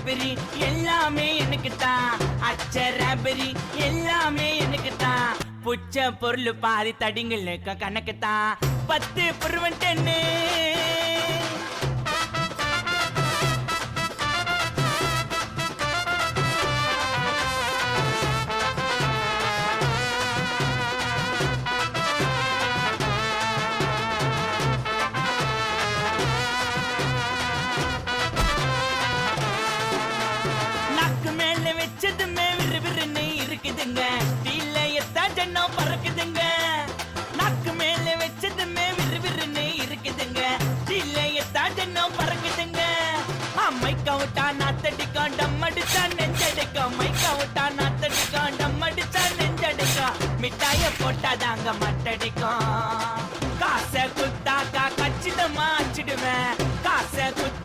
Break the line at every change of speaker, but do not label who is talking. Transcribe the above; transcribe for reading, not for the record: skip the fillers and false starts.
Strawberry எல்லாமே எனக்கு தான். அச்சராபெரி எல்லாமே எனக்கு தான். புச்ச பொருள் பாதி தடிங்களுக்கு கணக்கு தான். 10 புருவன் 10. வச்சதுமே விறுவிறுன்னு இருக்குதுங்க. டீல எத்தா ஜன்னம் பறக்குதுங்க. நாக்கு மேல வச்சதுமே விறுவிறுன்னு இருக்குதுங்க. டீல எத்தா ஜன்னம் பறக்குதுங்க. மைக்கா விட்டா நாத்தடிக்கும், டம் அடிச்சா நெஞ்சடிக்கும். மைக்கா விட்டா நாத்தடிக்கும், டம் அடிச்சா நெஞ்சடிக்கும். மிட்டாய போட்டாதாங்க மட்டடிக்கும்.